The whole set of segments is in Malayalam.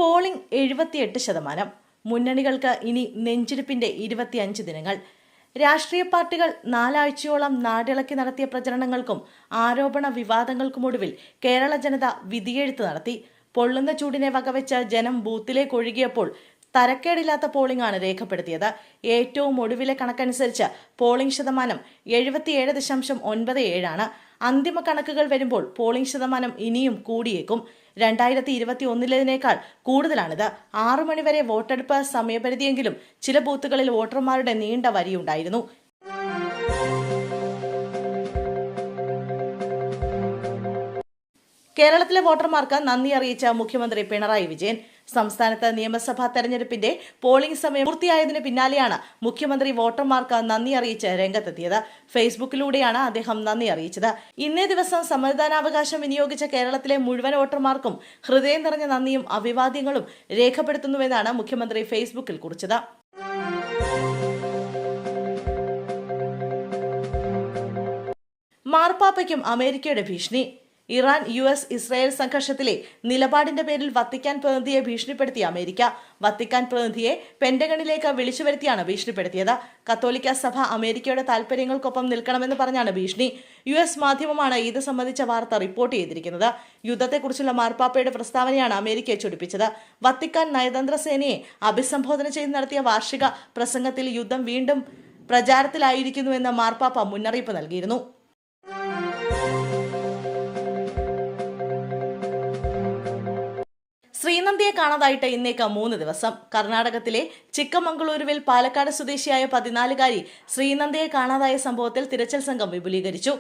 പോളിംഗ് 78%. മുന്നണികൾക്ക് ഇനി നെഞ്ചിടിപ്പിന്റെ 25 ദിനങ്ങൾ. രാഷ്ട്രീയ പാർട്ടികൾ 4 ആഴ്ചയോളം നാടിളക്കി നടത്തിയ പ്രചരണങ്ങൾക്കും ആരോപണ വിവാദങ്ങൾക്കുമൊടുവിൽ കേരള ജനത വിധിയെഴുത്ത് നടത്തി. പൊള്ളുന്ന ചൂടിനെ വകവെച്ച് ജനം ബൂത്തിലേക്ക് ഒഴുകിയപ്പോൾ തരക്കേടില്ലാത്ത പോളിംഗ് ആണ് രേഖപ്പെടുത്തിയത്. ഏറ്റവും ഒടുവിലെ കണക്കനുസരിച്ച് പോളിംഗ് ശതമാനം 77.97 ആണ്. അന്തിമ കണക്കുകൾ വരുമ്പോൾ പോളിംഗ് ശതമാനം ഇനിയും കൂടിയേക്കും. 2021 കൂടുതലാണിത്. 6 മണിവരെ വോട്ടെടുപ്പ് സമയപരിധിയെങ്കിലും ചില ബൂത്തുകളിൽ വോട്ടർമാരുടെ നീണ്ട വരിയുണ്ടായിരുന്നു. കേരളത്തിലെ വോട്ടർമാർക്ക് നന്ദി അറിയിച്ച മുഖ്യമന്ത്രി പിണറായി വിജയൻ. സംസ്ഥാനത്ത് നിയമസഭാ തെരഞ്ഞെടുപ്പിന്റെ പോളിംഗ് സമയം പൂർത്തിയായതിനു പിന്നാലെയാണ് മുഖ്യമന്ത്രി വോട്ടർമാർക്ക് നന്ദി അറിയിച്ച് രംഗത്തെത്തിയത്. ഫേസ്ബുക്കിലൂടെയാണ് അദ്ദേഹം നന്ദി അറിയിച്ചത്. ഇന്നേ ദിവസം സമ്മതിദാനാവകാശം വിനിയോഗിച്ച കേരളത്തിലെ മുഴുവൻ വോട്ടർമാർക്കും ഹൃദയം നിറഞ്ഞ നന്ദിയും അഭിവാദ്യങ്ങളും രേഖപ്പെടുത്തുന്നുവെന്നാണ് മുഖ്യമന്ത്രി ഫേസ്ബുക്കിൽ കുറിച്ചത്. മാർപ്പാപ്പയ്ക്കും അമേരിക്കയുടെ ഭീഷണി. ഇറാൻ US ഇസ്രായേൽ സംഘർഷത്തിലെ നിലപാടിന്റെ പേരിൽ വത്തിക്കാൻ പ്രതിനിധിയെ ഭീഷണിപ്പെടുത്തിയ അമേരിക്ക വത്തിക്കാൻ പ്രതിനിധിയെ പെന്റഗണിലേക്ക് വിളിച്ചു വരുത്തിയാണ് ഭീഷണിപ്പെടുത്തിയത്. കത്തോലിക്ക സഭ അമേരിക്കയുടെ താൽപര്യങ്ങൾക്കൊപ്പം നിൽക്കണമെന്ന് പറഞ്ഞാണ് ഭീഷണി. US മാധ്യമമാണ് ഇത് സംബന്ധിച്ച വാർത്ത റിപ്പോർട്ട് ചെയ്തിരിക്കുന്നത്. യുദ്ധത്തെക്കുറിച്ചുള്ള മാർപ്പാപ്പയുടെ പ്രസ്താവനയാണ് അമേരിക്കയെ ചൊടിപ്പിച്ചത്. വത്തിക്കാൻ നയതന്ത്ര സേനയെ അഭിസംബോധന ചെയ്ത് നടത്തിയ വാർഷിക പ്രസംഗത്തിൽ യുദ്ധം വീണ്ടും പ്രചാരത്തിലായിരിക്കുന്നുവെന്ന് മാർപ്പാപ്പ മുന്നറിയിപ്പ് നൽകിയിരുന്നു. ശ്രീനന്ദിയെ കാണാതായിട്ട് ഇന്നേക്ക് 3 ദിവസം. കർണാടകത്തിലെ ചിക്കമംഗളൂരുവിൽ പാലക്കാട് സ്വദേശിയായ 14-കാരി ശ്രീനന്ദിയെ കാണാതായ സംഭവത്തിൽ തിരച്ചിൽ സംഘം വിപുലീകരിച്ചു.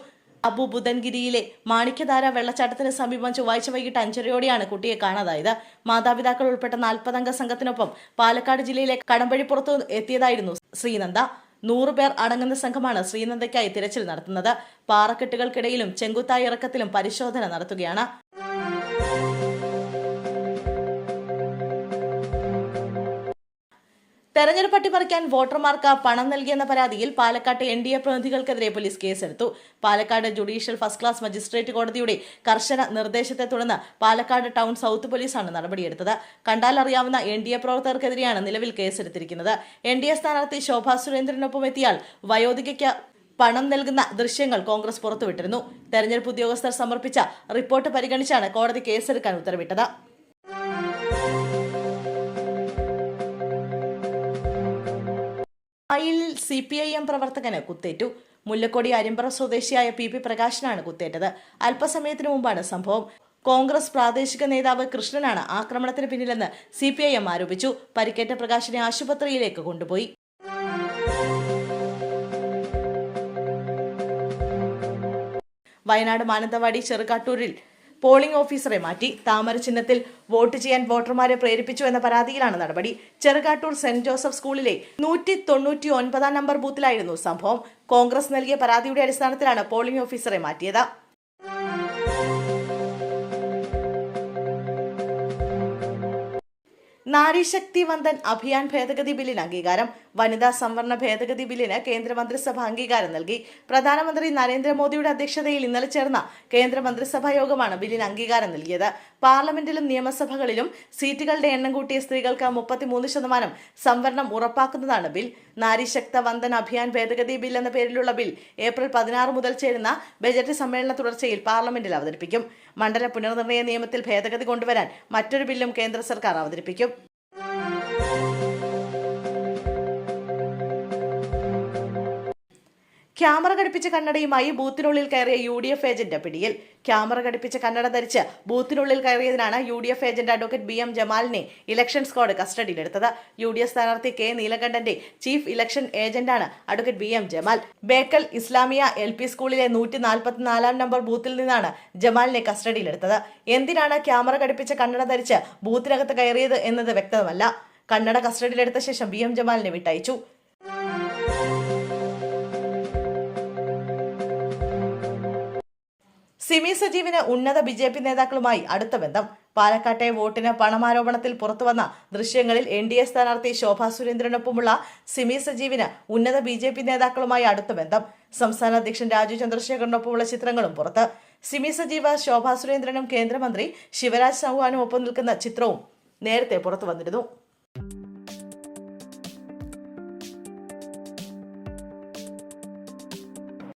ബുധൻഗിരിയിലെ മാണിക്യധാര വെള്ളച്ചാട്ടത്തിന് സമീപം ചൊവ്വാഴ്ച വൈകിട്ട് 5:30 കുട്ടിയെ കാണാതായത്. മാതാപിതാക്കൾ ഉൾപ്പെട്ട 40-അംഗ സംഘത്തിനൊപ്പം പാലക്കാട് ജില്ലയിലെ കടമ്പഴിപ്പുറത്ത് എത്തിയതായിരുന്നു ശ്രീനന്ദ. 100 പേർ അടങ്ങുന്ന സംഘമാണ് ശ്രീനന്ദയ്ക്കായി തിരച്ചിൽ നടത്തുന്നത്. പാറക്കെട്ടുകൾക്കിടയിലും ചെങ്കുത്തായ ഇറക്കത്തിലും പരിശോധന നടത്തുകയാണ്. തെരഞ്ഞെടുപ്പ് അട്ടിമറിക്കാൻ വോട്ടർമാർക്ക് പണം നൽകിയെന്ന പരാതിയിൽ പാലക്കാട്ട് NDA പ്രതിനിധികൾക്കെതിരെ പോലീസ് കേസെടുത്തു. Palakkad judicial first class magistrate കോടതിയുടെ കർശന നിർദ്ദേശത്തെ തുടർന്ന് പാലക്കാട് ടൗൺ സൗത്ത് പോലീസാണ് നടപടിയെടുത്തത്. കണ്ടാലറിയാവുന്ന NDA പ്രവർത്തകർക്കെതിരെയാണ് നിലവിൽ കേസെടുത്തിരിക്കുന്നത്. NDA സ്ഥാനാർത്ഥി ശോഭാ സുരേന്ദ്രനൊപ്പം എത്തിയാൽ വയോധികയ്ക്ക് പണം നൽകുന്ന ദൃശ്യങ്ങൾ കോൺഗ്രസ് പുറത്തുവിട്ടിരുന്നു. തെരഞ്ഞെടുപ്പ് ഉദ്യോഗസ്ഥർ സമർപ്പിച്ച റിപ്പോർട്ട് പരിഗണിച്ചാണ് കോടതി കേസെടുക്കാൻ ഉത്തരവിട്ടത്. അയിലിൽ CPIM പ്രവർത്തകന് കുത്തേറ്റു. മുല്ലക്കൊടി അരിമ്പറ സ്വദേശിയായ PP പ്രകാശനാണ് കുത്തേറ്റത്. അല്പസമയത്തിനു മുമ്പാണ് സംഭവം. കോൺഗ്രസ് പ്രാദേശിക നേതാവ് കൃഷ്ണനാണ് ആക്രമണത്തിന് പിന്നിലെന്ന് CPIM ആരോപിച്ചു. പരിക്കേറ്റ പ്രകാശിനെ ആശുപത്രിയിലേക്ക് കൊണ്ടുപോയി. വയനാട് മാനന്തവാടി ചെറുകാട്ടൂരിൽ പോളിംഗ് ഓഫീസറെ മാറ്റി. താമര ചിഹ്നത്തിൽ വോട്ട് ചെയ്യാൻ വോട്ടർമാരെ പ്രേരിപ്പിച്ചു എന്ന പരാതിയിലാണ് നടപടി. ചെറുകാട്ടൂർ സെന്റ് ജോസഫ് സ്കൂളിലെ 199 നമ്പർ ബൂത്തിലായിരുന്നു സംഭവം. കോൺഗ്രസ് നൽകിയ പരാതിയുടെ അടിസ്ഥാനത്തിലാണ് പോളിംഗ് ഓഫീസറെ മാറ്റിയത്. നാരീശക്തി വന്ദൻ അഭിയാൻ ഭേദഗതി ബില്ലിന് അംഗീകാരം. വനിതാ സംവരണ ഭേദഗതി ബില്ലിന് കേന്ദ്രമന്ത്രിസഭ അംഗീകാരം നൽകി. പ്രധാനമന്ത്രി നരേന്ദ്രമോദിയുടെ അധ്യക്ഷതയിൽ ഇന്നലെ ചേർന്ന കേന്ദ്രമന്ത്രിസഭാ യോഗമാണ് ബില്ലിന് അംഗീകാരം നൽകിയത്. പാർലമെന്റിലും നിയമസഭകളിലും സീറ്റുകളുടെ എണ്ണം കൂട്ടിയ സ്ത്രീകൾക്ക് 33% സംവരണം ഉറപ്പാക്കുന്നതാണ് ബിൽ. നാരീശക്ത വന്ദൻ അഭിയാൻ ഭേദഗതി ബിൽ എന്ന പേരിലുള്ള ബിൽ ഏപ്രിൽ 16 മുതൽ ചേരുന്ന ബജറ്റ് സമ്മേളന തുടർച്ചയിൽ പാർലമെന്റിൽ അവതരിപ്പിക്കും. മണ്ഡല പുനർനിർണയ നിയമത്തിൽ ഭേദഗതി കൊണ്ടുവരാൻ മറ്റൊരു ബില്ലും കേന്ദ്ര സർക്കാർ അവതരിപ്പിക്കും. ക്യാമറ ഘടിപ്പിച്ച കണ്ണടയുമായി ബൂത്തിനുള്ളിൽ കയറിയ UDF ഏജന്റ് പിടിയിൽ. ക്യാമറ ഘടിപ്പിച്ച കണ്ണട ധരിച്ച് ബൂത്തിനുള്ളിൽ കയറിയതിനാണ് UDF ഏജന്റ് അഡ്വക്കേറ്റ് BM ജമാലിനെ ഇലക്ഷൻ സ്ക്വാഡ് കസ്റ്റഡിയിലെടുത്തത്. UDF സ്ഥാനാർത്ഥി K നീലകണ്ഠന്റെ ചീഫ് ഇലക്ഷൻ ഏജന്റാണ് advocate BM Jamal. Bekal Islamia LP സ്കൂളിലെ 144 നമ്പർ ബൂത്തിൽ നിന്നാണ് ജമാലിനെ കസ്റ്റഡിയിലെടുത്തത്. എന്തിനാണ് ക്യാമറ ഘടിപ്പിച്ച കണ്ണട ധരിച്ച് ബൂത്തിനകത്ത് കയറിയത് എന്നത് വ്യക്തമല്ല. കണ്ണട കസ്റ്റഡിയിലെടുത്ത ശേഷം BM ജമാലിനെ വിട്ടയച്ചു. സിമി സജീവിന് ഉന്നത BJP നേതാക്കളുമായി അടുത്ത ബന്ധം. പാലക്കാട്ടെ വോട്ടിന് പണമാരോപണത്തിൽ പുറത്തുവന്ന ദൃശ്യങ്ങളിൽ NDA സ്ഥാനാർത്ഥി ശോഭാ സുരേന്ദ്രനൊപ്പമുള്ള സിമി സജീവിന് ഉന്നത BJP നേതാക്കളുമായി അടുത്ത ബന്ധം. സംസ്ഥാന അധ്യക്ഷൻ രാജു ചന്ദ്രശേഖറിനൊപ്പമുള്ള ചിത്രങ്ങളും പുറത്ത്. സിമി സജീവ് ശോഭാ സുരേന്ദ്രനും കേന്ദ്രമന്ത്രി ശിവരാജ് ചൗഹാനും ഒപ്പം നിൽക്കുന്ന ചിത്രവും നേരത്തെ പുറത്തു വന്നിരുന്നു.